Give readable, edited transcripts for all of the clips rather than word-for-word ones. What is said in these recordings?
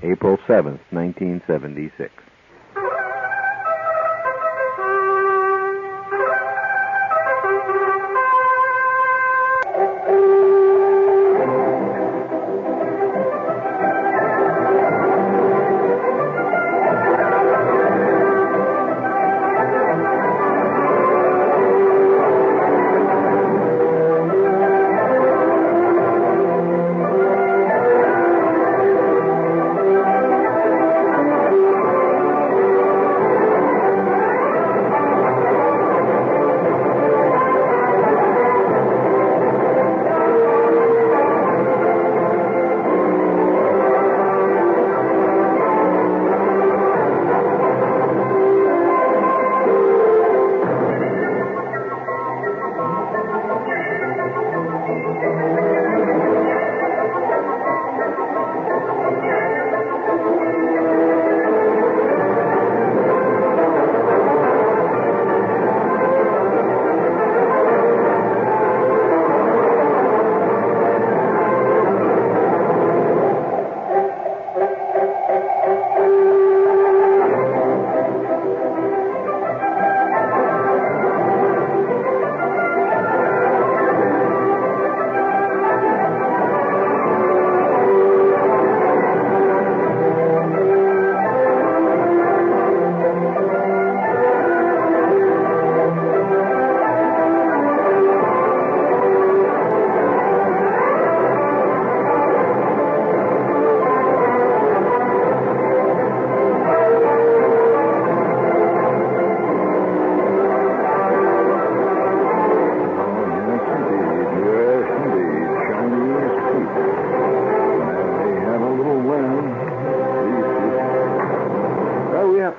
April 7th, 1976.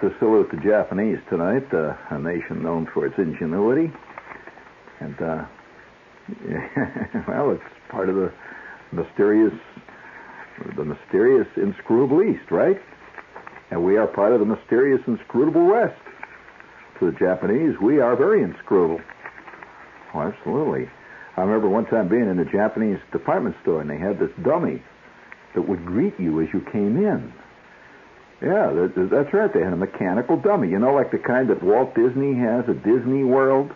To salute the Japanese tonight, a nation known for its ingenuity. And, well, it's part of the mysterious inscrutable East, right? And we are part of the mysterious inscrutable West. To the Japanese, we are very inscrutable. Oh, absolutely. I remember one time being in a Japanese department store, and they had this dummy that would greet you as you came in. Yeah, that's right. They had a mechanical dummy. You know, like the kind that Walt Disney has at Disney World?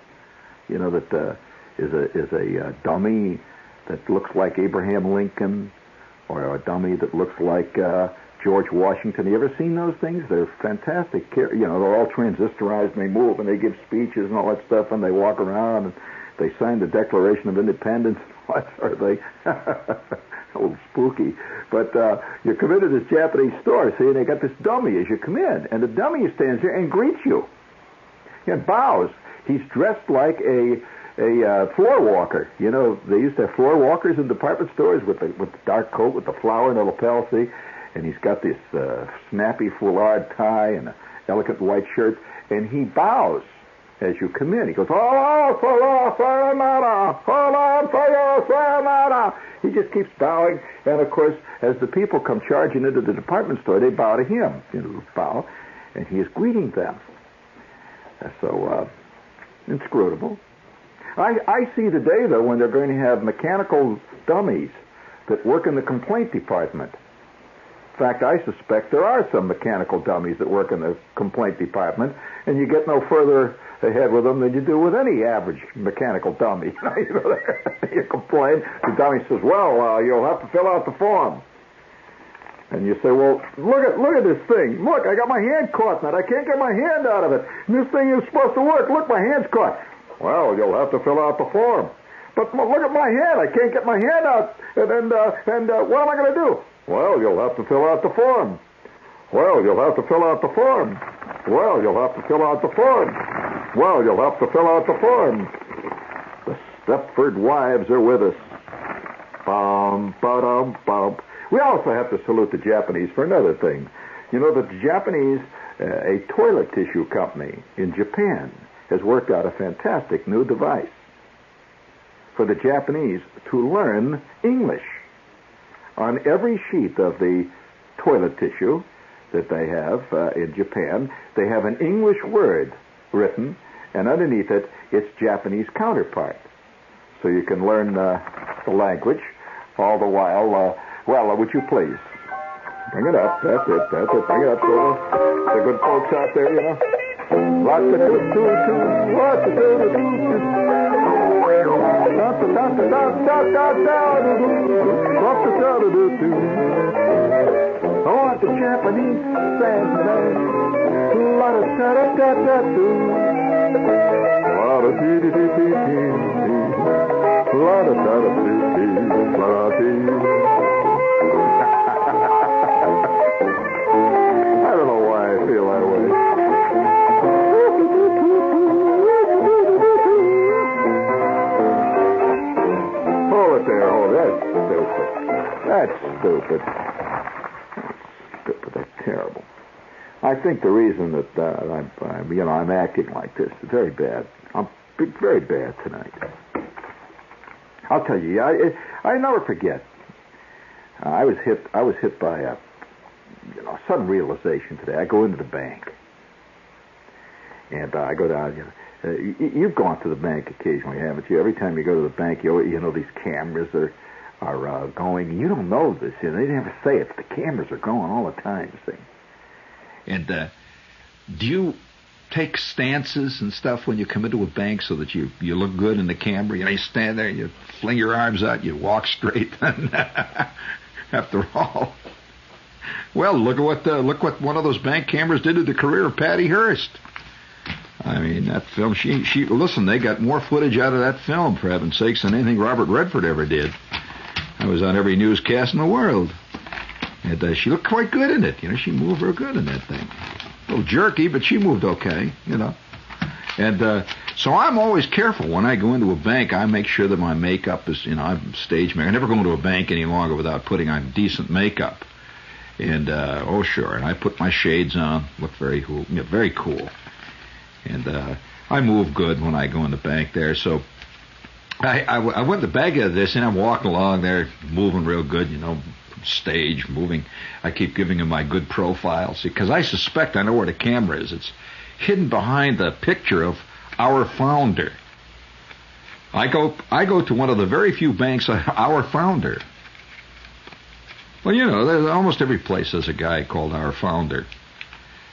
You know, that is a dummy that looks like Abraham Lincoln, or a dummy that looks like George Washington. You ever seen those things? They're fantastic. You know, they're all transistorized, and they move, and they give speeches and all that stuff, and they walk around, and they sign the Declaration of Independence and all that sort of thing. A little spooky. But you come into this Japanese store, see, and they got this dummy as you come in. And the dummy stands there and greets you. And bows. He's dressed like a floor walker. You know, they used to have floor walkers in department stores with the dark coat, with the flower and the lapel, see? And he's got this snappy foulard tie and an elegant white shirt. And he bows as you come in. He goes, "Hola, sayonara, hola, sayonara." He just keeps bowing, and of course, as the people come charging into the department store, they bow to him. You know, bow, and he is greeting them. So inscrutable. I see the day, though, when they're going to have mechanical dummies that work in the complaint department. In fact, I suspect there are some mechanical dummies that work in the complaint department, and you get no further ahead with them than you do with any average mechanical dummy. You complain, the dummy says, "Well, you'll have to fill out the form." And you say, "Well, look at this thing. Look, I got my hand caught in it. I can't get my hand out of it. And this thing is supposed to work. Look, my hand's caught." "Well, you'll have to fill out the form." "But look at my hand. I can't get my hand out. And what am I going to do?" "Well, you'll have to fill out the form." "Well, you'll have to fill out the form." "Well, you'll have to fill out the form." "Well, you'll have to fill out the form." The Stepford wives are with us. Bum, ba-dum, bum. We also have to salute the Japanese for another thing. You know, the Japanese, a toilet tissue company in Japan, has worked out a fantastic new device for the Japanese to learn English. On every sheet of the toilet tissue that they have in Japan, they have an English word written, and underneath it, its Japanese counterpart. So you can learn the language all the while. Well, would you please? Bring it up. That's it. Bring it up. So the good folks out there, you know. What-a-doo-doo-doo. What-a-doo-doo-doo. Oh, what the Japanese Sandman. La-da-da-da-da-da-doo. La-da-dee-dee-dee-dee-dee. La-da-da-da-dee-dee. La-da-dee. I don't know why I feel that way. Hold it there. Oh, that's stupid. That's stupid. That's terrible. I think the reason that I'm acting like this is very bad. I'm very bad tonight. I'll tell you. I never forget. I was hit by a sudden realization today. I go into the bank, and I go down. You've gone to the bank occasionally, haven't you? Every time you go to the bank, you know these cameras are going. You don't know this. They never say it, but the cameras are going all the time. See. And do you take stances and stuff when you come into a bank so that you look good in the camera? You stand there, you fling your arms out, you walk straight. After all, well, look what one of those bank cameras did to the career of Patty Hearst. I mean, that film. She listen. They got more footage out of that film, for heaven's sakes, than anything Robert Redford ever did. I was on every newscast in the world. And she looked quite good in it. She moved real good in that thing. A little jerky, but she moved okay, And so I'm always careful when I go into a bank. I make sure that my makeup is, I'm stage makeup. I never go into a bank any longer without putting on decent makeup. And, sure. And I put my shades on, look very cool. Very cool. And I move good when I go in the bank there. So I went to the back of this, and I'm walking along there, moving real good, stage, moving. I keep giving him my good profile, see, because I suspect I know where the camera is. It's hidden behind the picture of our founder. I go to one of the very few banks, our founder. Well, there's almost every place there's a guy called our founder.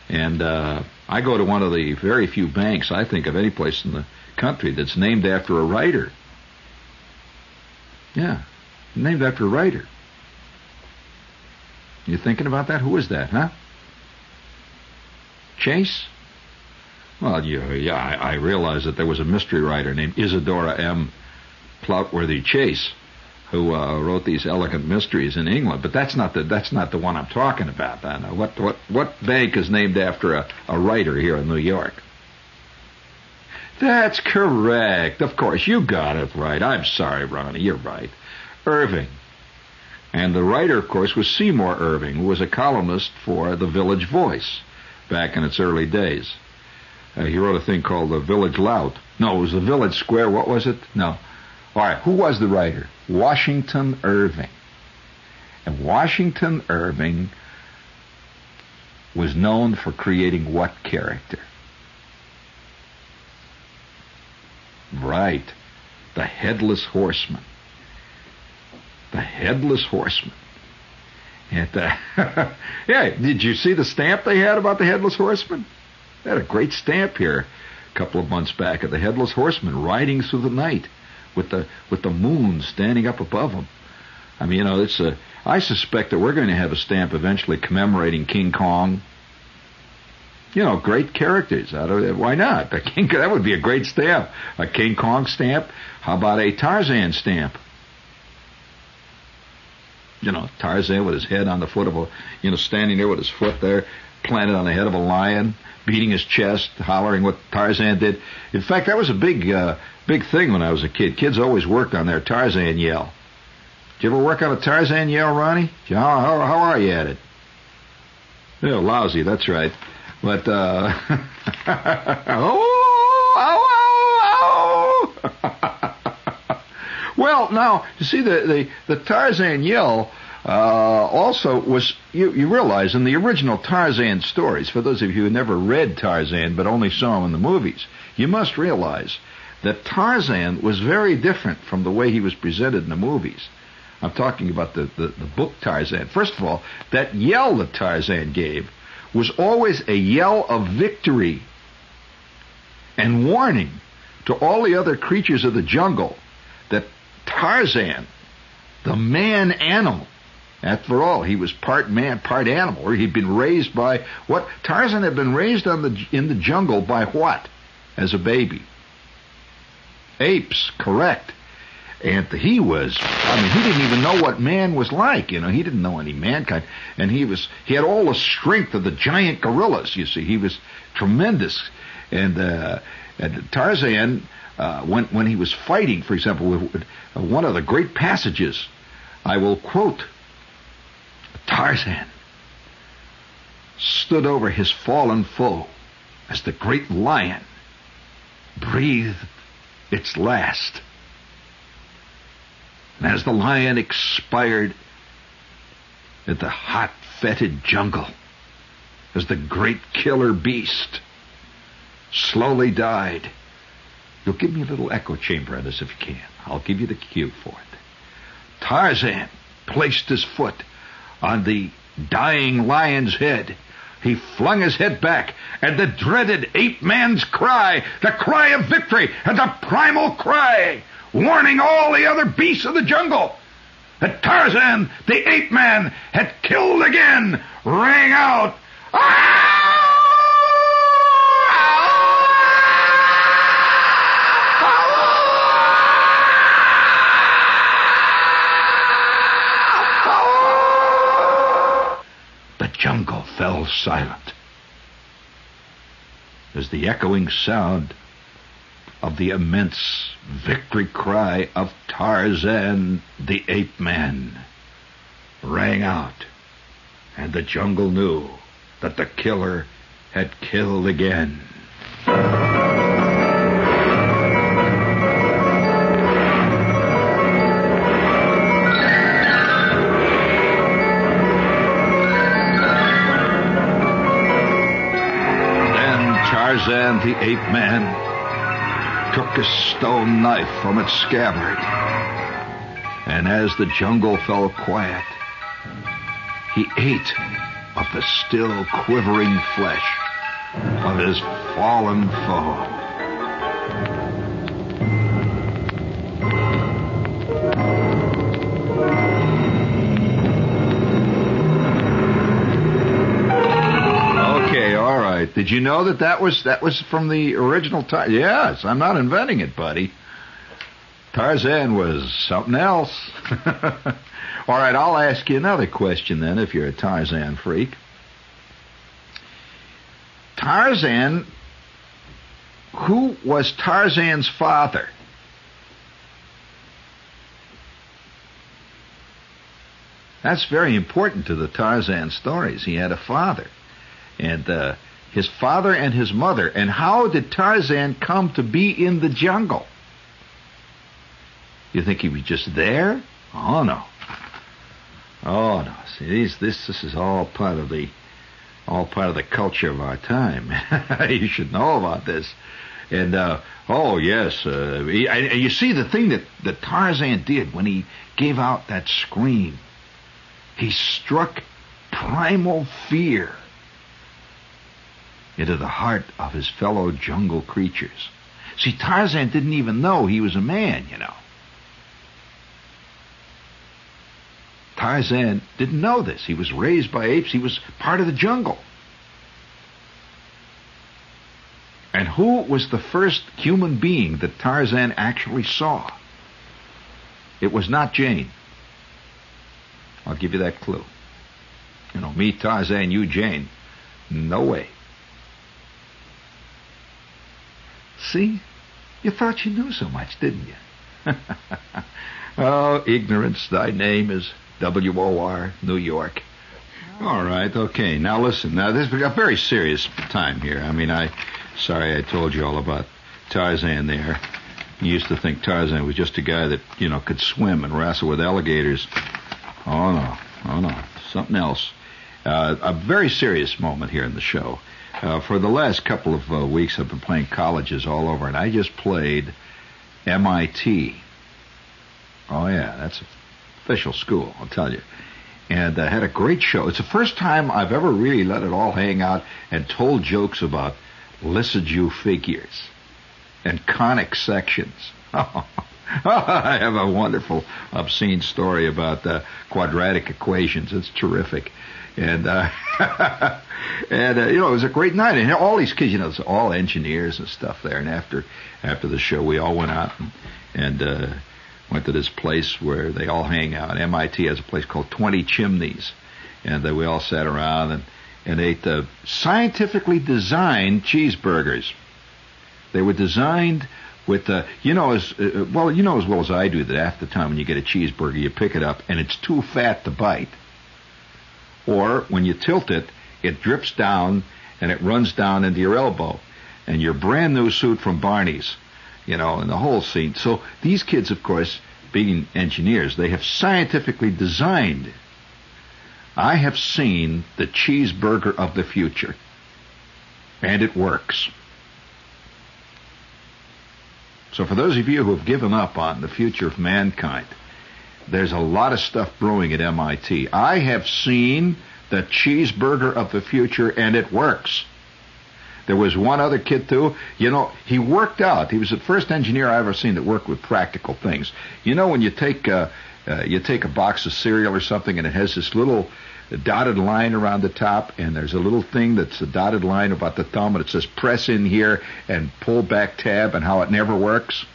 And I go to one of the very few banks, I think, of any place in the country that's named after a writer. Yeah, named after a writer. You thinking about that? Who is that, huh? Chase? Well, I realize that there was a mystery writer named Isadora M. Ploutworthy Chase who wrote these elegant mysteries in England, but that's not the one I'm talking about. I know. What bank is named after a writer here in New York? That's correct. Of course, you got it right. I'm sorry, Ronnie. You're right. Irving. And the writer, of course, was Seymour Irving, who was a columnist for The Village Voice back in its early days. He wrote a thing called The Village Lout. No, it was The Village Square. What was it? No. All right, who was the writer? Washington Irving. And Washington Irving was known for creating what character? Right, the Headless Horseman. The Headless Horseman. And, yeah, did you see the stamp they had about the Headless Horseman? They had a great stamp here a couple of months back of the Headless Horseman riding through the night with the moon standing up above him. I mean, I suspect that we're going to have a stamp eventually commemorating King Kong. Great characters. Why not? That would be a great stamp. A King Kong stamp. How about a Tarzan stamp? Tarzan with his head on the foot of standing there with his foot there, planted on the head of a lion, beating his chest, hollering what Tarzan did. In fact, that was a big thing when I was a kid. Kids always worked on their Tarzan yell. Did you ever work on a Tarzan yell, Ronnie? How are you at it? Yeah, lousy, that's right. But, well, now, you see, the Tarzan yell also was, you realize, in the original Tarzan stories, for those of you who never read Tarzan but only saw him in the movies, you must realize that Tarzan was very different from the way he was presented in the movies. I'm talking about the book Tarzan. First of all, that yell that Tarzan gave was always a yell of victory and warning to all the other creatures of the jungle that Tarzan, the man animal, after all, he was part man, part animal, or he'd been raised by what? Tarzan had been raised in the jungle by what as a baby? Apes, correct. And he didn't even know what man was like, he didn't know any mankind. And he had all the strength of the giant gorillas, you see. He was tremendous. And Tarzan, when he was fighting, for example, with one of the great passages, I will quote, Tarzan stood over his fallen foe as the great lion breathed its last. And as the lion expired in the hot, fetid jungle, as the great killer beast slowly died. You'll give me a little echo chamber on this if you can. I'll give you the cue for it. Tarzan placed his foot on the dying lion's head. He flung his head back, and the dreaded ape-man's cry, the cry of victory, and the primal cry, warning all the other beasts of the jungle that Tarzan, the ape-man, had killed again, rang out. The jungle fell silent as the echoing sound of the immense victory cry of Tarzan the ape-man rang out, and the jungle knew that the killer had killed again. Then Tarzan the ape-man took a stone knife from its scabbard, and as the jungle fell quiet, he ate of the still quivering flesh of his fallen foe. Did you know that was from the original Tarzan? Yes, I'm not inventing it, buddy. Tarzan was something else. All right, I'll ask you another question then, if you're a Tarzan freak. Tarzan, who was Tarzan's father? That's very important to the Tarzan stories. He had a father. And his father and his mother. And how did Tarzan come to be in the jungle? You think he was just there? Oh, no. Oh, no. See, this is all part of the culture of our time. You should know about this. And, oh, yes. And you see the thing that Tarzan did when he gave out that scream. He struck primal fear into the heart of his fellow jungle creatures. See, Tarzan didn't even know he was a man, Tarzan didn't know this. He was raised by apes. He was part of the jungle. And who was the first human being that Tarzan actually saw? It was not Jane. I'll give you that clue. Me, Tarzan, you, Jane. No way. See? You thought you knew so much, didn't you? Oh, ignorance, thy name is W-O-R, New York. All right, okay. Now listen, this is a very serious time here. Sorry I told you all about Tarzan there. You used to think Tarzan was just a guy that, could swim and wrestle with alligators. Oh, no. Something else. A very serious moment here in the show. For the last couple of weeks, I've been playing colleges all over, and I just played MIT. Oh, yeah, that's special school, I'll tell you. And had a great show. It's the first time I've ever really let it all hang out and told jokes about Lissajous figures and conic sections. I have a wonderful, obscene story about quadratic equations. It's terrific. And, it was a great night. And all these kids, it's all engineers and stuff there. And after the show, we all went out and went to this place where they all hang out. MIT has a place called 20 Chimneys. And we all sat around and ate scientifically designed cheeseburgers. They were designed with, as well as I do, that half the time when you get a cheeseburger, you pick it up and it's too fat to bite. Or when you tilt it, it drips down and it runs down into your elbow. And your brand new suit from Barney's, and the whole scene. So these kids, of course, being engineers, they have scientifically designed. I have seen the cheeseburger of the future. And it works. So for those of you who have given up on the future of mankind, there's a lot of stuff brewing at MIT. I have seen the cheeseburger of the future, and it works. There was one other kid, too. He worked out. He was the first engineer I ever seen that worked with practical things. When you take a box of cereal or something, and it has this little dotted line around the top, and there's a little thing that's a dotted line about the thumb, and it says press in here and pull back tab, and how it never works.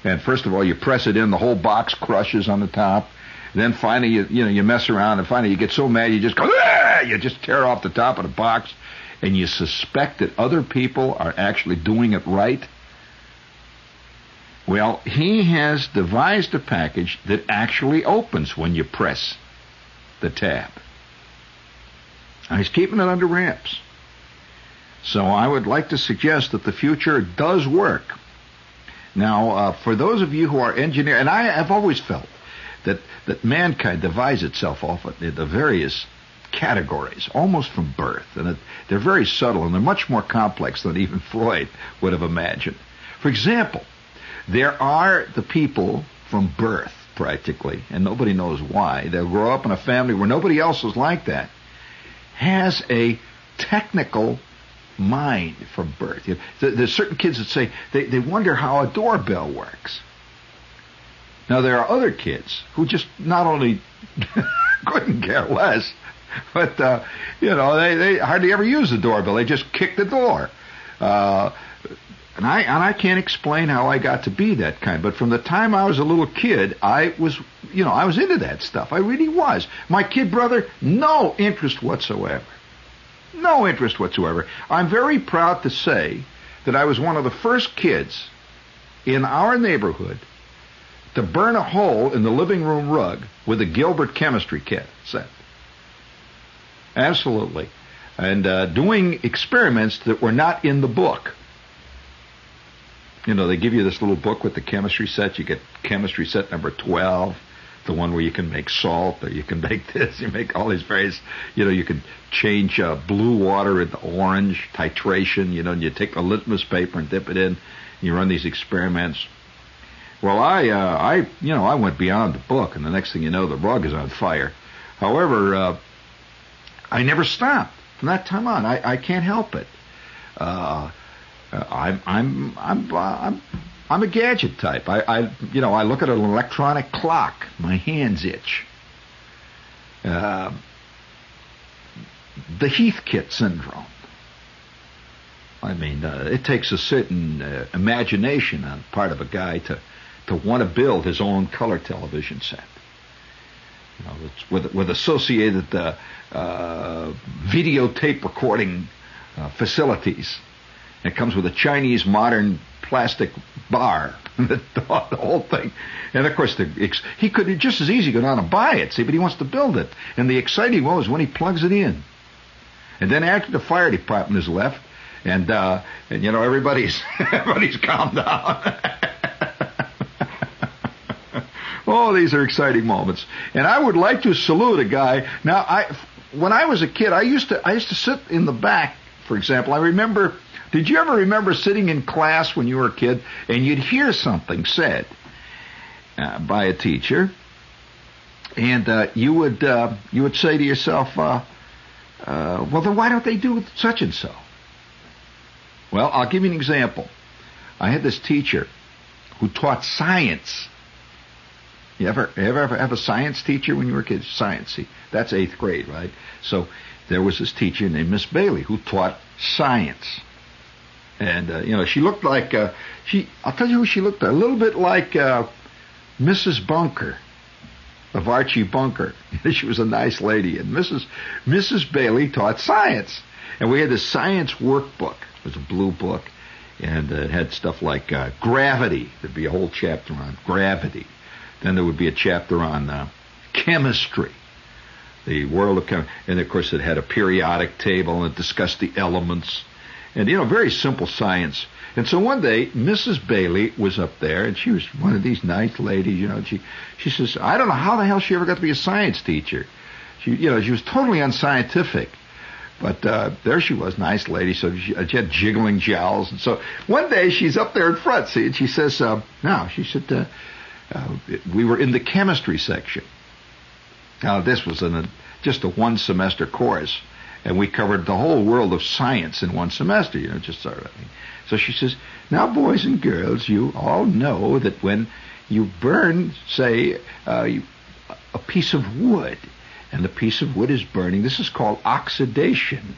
And first of all, you press it in, the whole box crushes on the top. And then finally, you mess around, and finally you get so mad you just go, ah! You just tear off the top of the box, and you suspect that other people are actually doing it right. Well, he has devised a package that actually opens when you press the tab. And he's keeping it under wraps. So I would like to suggest that the future does work. Now, for those of you who are engineers, and I have always felt that mankind divides itself off into various categories, almost from birth, and they're very subtle, and they're much more complex than even Freud would have imagined. For example, there are the people from birth, practically, and nobody knows why. They'll grow up in a family where nobody else is like that, has a technical mind from birth. There's certain kids that say they wonder how a doorbell works. Now, there are other kids who just not only couldn't care less, but, they hardly ever use the doorbell. They just kick the door. And I can't explain how I got to be that kind. But from the time I was a little kid, I was into that stuff. I really was. My kid brother, no interest whatsoever. No interest whatsoever. I'm very proud to say that I was one of the first kids in our neighborhood to burn a hole in the living room rug with a Gilbert chemistry set. Absolutely. And doing experiments that were not in the book. They give you this little book with the chemistry set. You get chemistry set number 12, the one where you can make salt, or you can make this, you make all these various, you can change blue water into orange, titration, and you take a litmus paper and dip it in, and you run these experiments. Well, I went beyond the book, and the next thing you know, the rug is on fire. However, I never stopped from that time on. I can't help it. I'm a gadget type. I look at an electronic clock. My hands itch. The Heathkit syndrome. I mean, it takes a certain imagination on the part of a guy to want to build his own color television set. With associated videotape recording facilities. It comes with a Chinese modern plastic bar, the whole thing. And, of course, he could just as easy go down and buy it, see, but he wants to build it. And the exciting one is when he plugs it in. And then after the fire department is left, and everybody's calmed down. Oh, these are exciting moments. And I would like to salute a guy. Now, when I was a kid, I used to sit in the back, for example. I remember... Did you ever remember sitting in class when you were a kid and you'd hear something said by a teacher, And you would say to yourself, well, then why don't they do such and so? Well, I'll give you an example. I had this teacher who taught science. You ever have a science teacher when you were kids? Science, see, that's 8th grade, right? So there was this teacher named Miss Bailey who taught science. And, she looked like, I'll tell you who she looked like, a little bit like Mrs. Bunker of Archie Bunker. She was a nice lady. And Mrs. Bailey taught science. And we had this science workbook. It was a blue book. And it had stuff like gravity. There'd be a whole chapter on gravity. Then there would be a chapter on chemistry, the world of chemistry. And, of course, it had a periodic table and it discussed the elements. And, very simple science. And so one day, Mrs. Bailey was up there, and she was one of these nice ladies, she says, I don't know how the hell she ever got to be a science teacher. She was totally unscientific. But there she was, nice lady, so she had jiggling jowls. And so one day she's up there in front, see, and she says, we were in the chemistry section. Now, this was just a one-semester course, and we covered the whole world of science in one semester, just sort of thing. So she says, now, boys and girls, you all know that when you burn, say, a piece of wood, and the piece of wood is burning, this is called oxidation.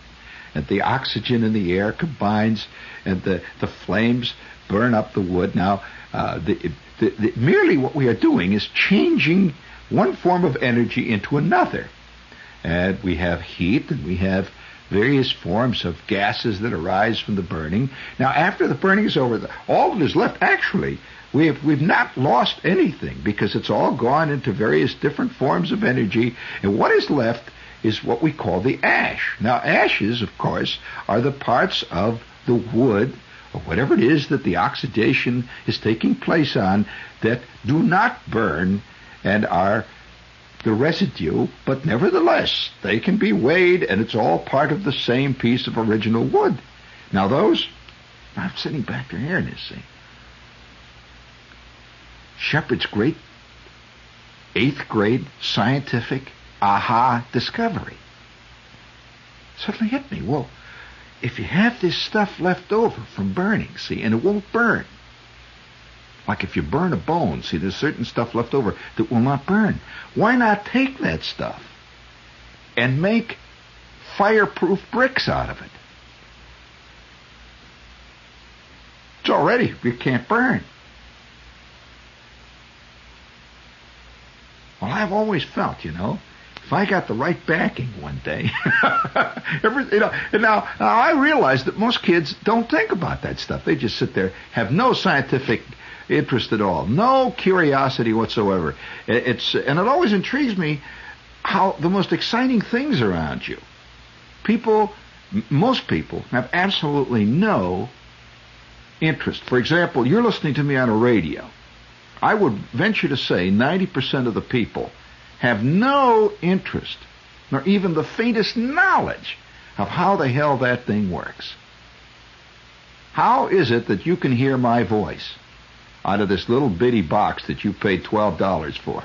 And the oxygen in the air combines, and the flames burn up the wood. Now, merely what we are doing is changing one form of energy into another. And we have heat, and we have various forms of gases that arise from the burning. Now, after the burning is over, all that is left, actually, we've not lost anything, because it's all gone into various different forms of energy, and what is left is what we call the ash. Now, ashes, of course, are the parts of the wood, or whatever it is that the oxidation is taking place on, that do not burn and are the residue, but nevertheless, they can be weighed, and it's all part of the same piece of original wood. Now I'm sitting back there hearing this thing. Shepard's great 8th grade scientific aha discovery suddenly hit me. Well, if you have this stuff left over from burning, see, and it won't burn, like if you burn a bone, see, there's certain stuff left over that will not burn. Why not take that stuff and make fireproof bricks out of it? It can't burn. Well, I've always felt, if I got the right backing one day, and now I realize that most kids don't think about that stuff. They just sit there, have no scientific interest at all, no curiosity whatsoever. And it always intrigues me how the most exciting things around you, most people have absolutely no interest. For example, you're listening to me on a radio. I would venture to say 90% of the people have no interest, nor even the faintest knowledge of how the hell that thing works. How is it that you can hear my voice out of this little bitty box that you paid $12 for?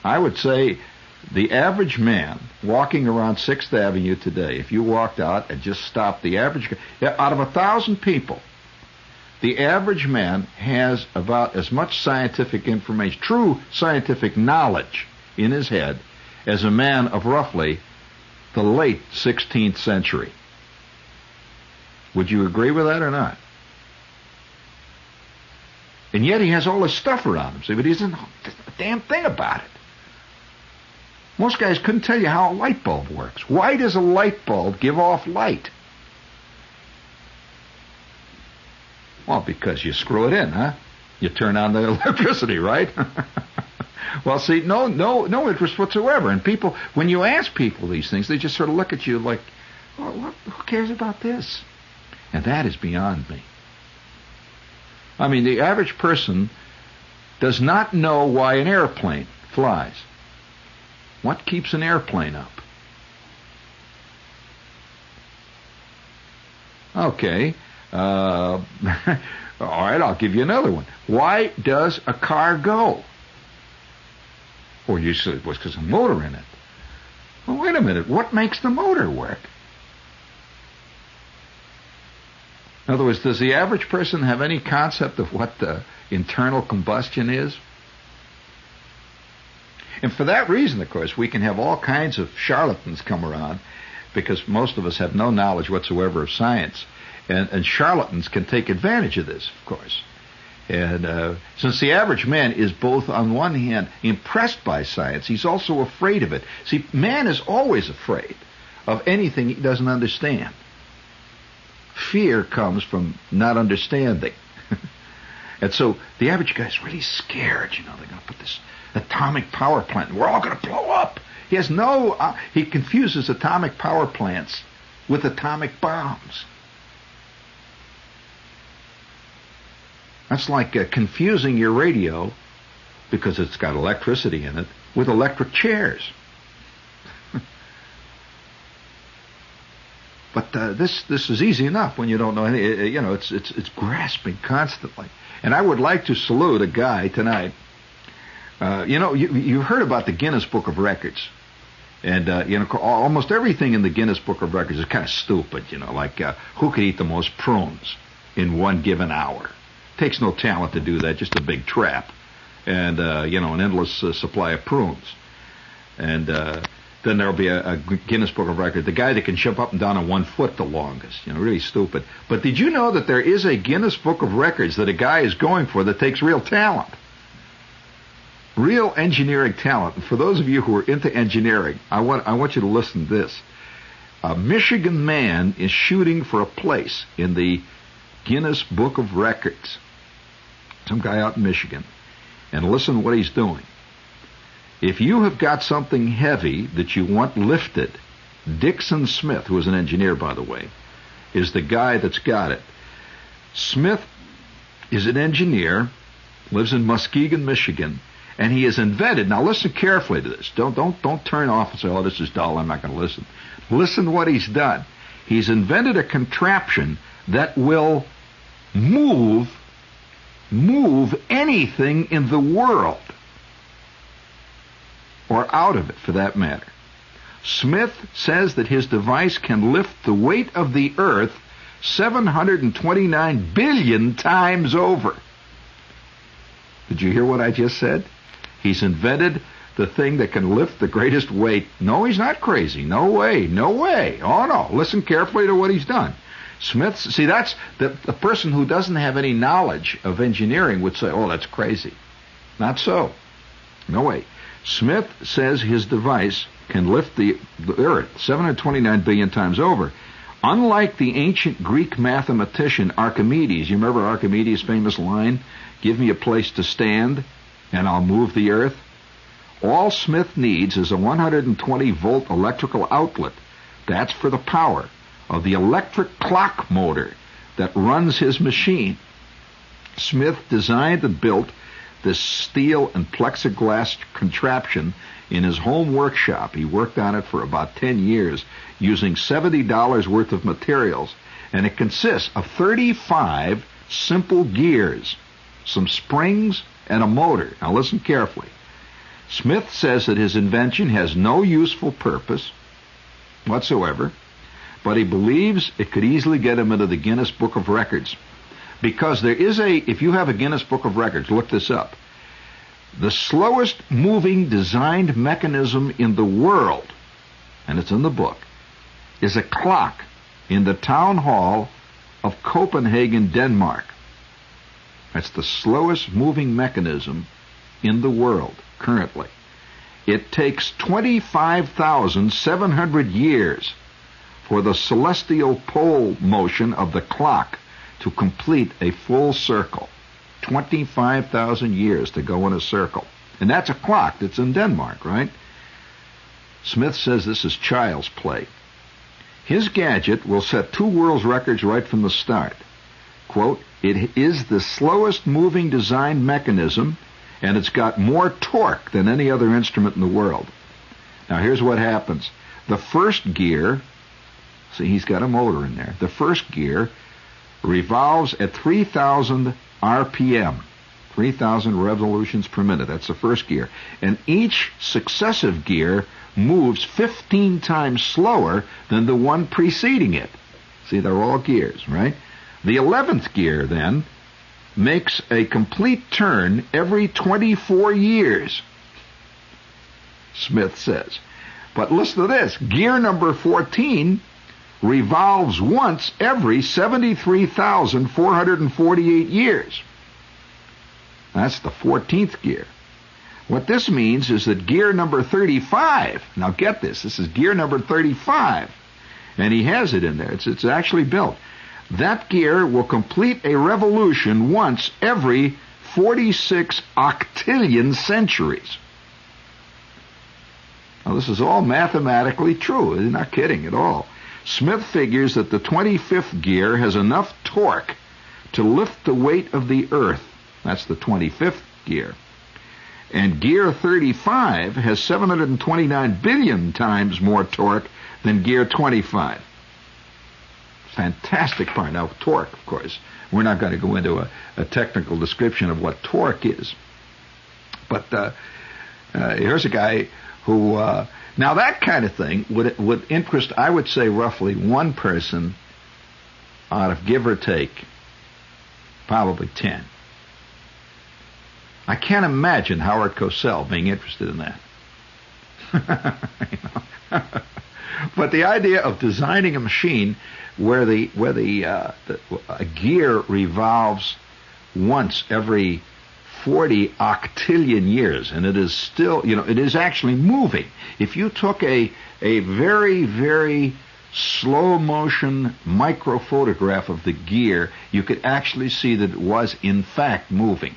I would say the average man walking around 6th Avenue today, if you walked out and just stopped the average, out of 1,000 people, the average man has about as much scientific information, true scientific knowledge in his head as a man of roughly the late 16th century. Would you agree with that or not? And yet he has all this stuff around him, see, but he doesn't know a damn thing about it. Most guys couldn't tell you how a light bulb works. Why does a light bulb give off light? Well, because you screw it in, huh? You turn on the electricity, right? Well, see, no interest whatsoever. And people, when you ask people these things, they just sort of look at you like, well, who cares about this? And that is beyond me. I mean, the average person does not know why an airplane flies. What keeps an airplane up? Okay. All right, I'll give you another one. Why does a car go? Or you said it was because of a motor in it. Well, wait a minute. What makes the motor work? In other words, does the average person have any concept of what the internal combustion is? And for that reason, of course, we can have all kinds of charlatans come around, because most of us have no knowledge whatsoever of science. And charlatans can take advantage of this, of course. And since the average man is both, on one hand, impressed by science, he's also afraid of it. See, man is always afraid of anything he doesn't understand. Fear comes from not understanding. And so the average guy's really scared. They're going to put this atomic power plant, and we're all going to blow up. He has he confuses atomic power plants with atomic bombs. That's like confusing your radio, because it's got electricity in it, with electric chairs. But this is easy enough when you don't know any. It's grasping constantly. And I would like to salute a guy tonight. You've heard about the Guinness Book of Records. And, almost everything in the Guinness Book of Records is kind of stupid, like who could eat the most prunes in one given hour. Takes no talent to do that, just a big trap. And, an endless supply of prunes. And then there'll be a Guinness Book of Records, the guy that can jump up and down on 1 foot the longest, really stupid. But did you know that there is a Guinness Book of Records that a guy is going for that takes real talent? Real engineering talent. And for those of you who are into engineering, I want you to listen to this. A Michigan man is shooting for a place in the Guinness Book of Records. Some guy out in Michigan. And listen to what he's doing. If you have got something heavy that you want lifted, Dixon Smith, who is an engineer, by the way, is the guy that's got it. Smith is an engineer, lives in Muskegon, Michigan, and he has invented, now listen carefully to this. Don't turn off and say, oh, this is dull, I'm not going to listen. Listen to what he's done. He's invented a contraption that will move anything in the world, or out of it for that matter. Smith says that his device can lift the weight of the earth 729 billion times over. Did you hear what I just said? He's invented the thing that can lift the greatest weight. No, he's not crazy. No way. Oh, no. Listen carefully to what he's done. Smith, see, that's the person who doesn't have any knowledge of engineering would say, oh, that's crazy. Not so. No way. Smith says his device can lift the earth 729 billion times over. Unlike the ancient Greek mathematician Archimedes, you remember Archimedes' famous line, give me a place to stand and I'll move the earth? All Smith needs is a 120-volt electrical outlet. That's for the power of the electric clock motor that runs his machine. Smith designed and built this steel and plexiglass contraption in his home workshop. He worked on it for about 10 years using $70 worth of materials, and it consists of 35 simple gears, some springs, and a motor. Now listen carefully. Smith says that his invention has no useful purpose whatsoever, but he believes it could easily get him into the Guinness Book of Records. Because there is if you have a Guinness Book of Records, look this up. The slowest moving designed mechanism in the world, and it's in the book, is a clock in the town hall of Copenhagen, Denmark. That's the slowest moving mechanism in the world currently. It takes 25,700 years for the celestial pole motion of the clock to complete a full circle. 25,000 years to go in a circle. And that's a clock that's in Denmark, right? Smith says this is child's play. His gadget will set 2 world records right from the start. Quote, it is the slowest moving design mechanism, and it's got more torque than any other instrument in the world. Now here's what happens. The first gear, see, he's got a motor in there. The first gear revolves at 3,000 RPM, 3,000 revolutions per minute. That's the first gear. And each successive gear moves 15 times slower than the one preceding it. See, they're all gears, right? The 11th gear, then, makes a complete turn every 24 years, Smith says. But listen to this. Gear number 14 revolves once every 73,448 years. That's the 14th gear. What this means is that gear number 35, now get this is gear number 35, and he has it in there. It's actually built. That gear will complete a revolution once every 46 octillion centuries. Now, this is all mathematically true. They're not kidding at all. Smith figures that the 25th gear has enough torque to lift the weight of the Earth. That's the 25th gear. And gear 35 has 729 billion times more torque than gear 25. Fantastic part. Now, torque, of course. We're not going to go into a technical description of what torque is. But here's a guy who... now, that kind of thing would interest, I would say, roughly one person out of, give or take, probably 10. I can't imagine Howard Cosell being interested in that. But the idea of designing a machine where a gear revolves once every 40 octillion years, and it is still, it is actually moving. If you took a very, very slow motion micro photograph of the gear, you could actually see that it was in fact moving.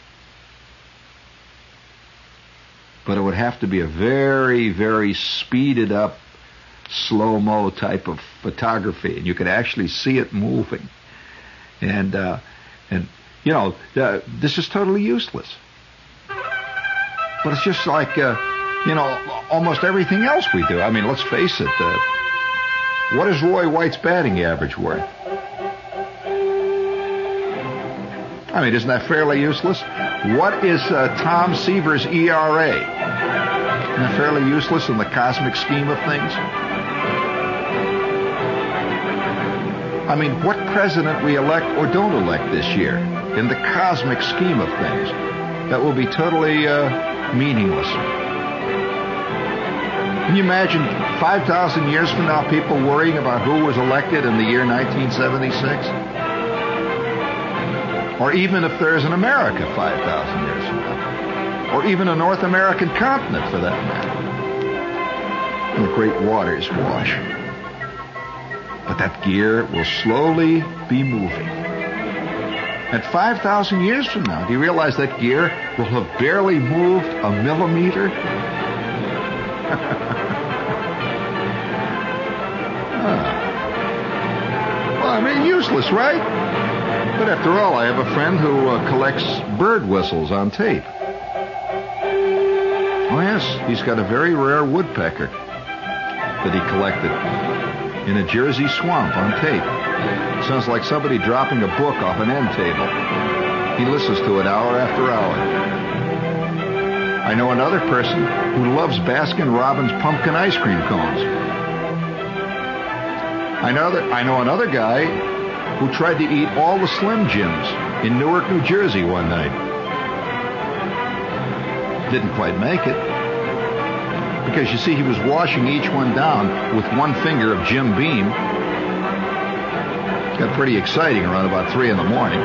But it would have to be a very, very speeded up slow-mo type of photography, and you could actually see it moving. And this is totally useless. But it's just like, almost everything else we do. I mean, let's face it. What is Roy White's batting average worth? I mean, isn't that fairly useless? What is Tom Seaver's ERA? Isn't that fairly useless in the cosmic scheme of things? I mean, what president we elect or don't elect this year, in the cosmic scheme of things, that will be totally meaningless. Can you imagine 5,000 years from now people worrying about who was elected in the year 1976? Or even if there's an America 5,000 years from now. Or even a North American continent, for that matter. And the great waters wash. But that gear will slowly be moving. At 5,000 years from now, do you realize that gear will have barely moved a millimeter? Well, I mean, useless, right? But after all, I have a friend who collects bird whistles on tape. Oh, yes, he's got a very rare woodpecker that he collected in a Jersey swamp on tape. Sounds like somebody dropping a book off an end table. He listens to it hour after hour. I know another person who loves Baskin-Robbins pumpkin ice cream cones. I know another guy who tried to eat all the Slim Jims in Newark, New Jersey one night. Didn't quite make it. Because, you see, he was washing each one down with one finger of Jim Beam. Got pretty exciting around about 3 in the morning.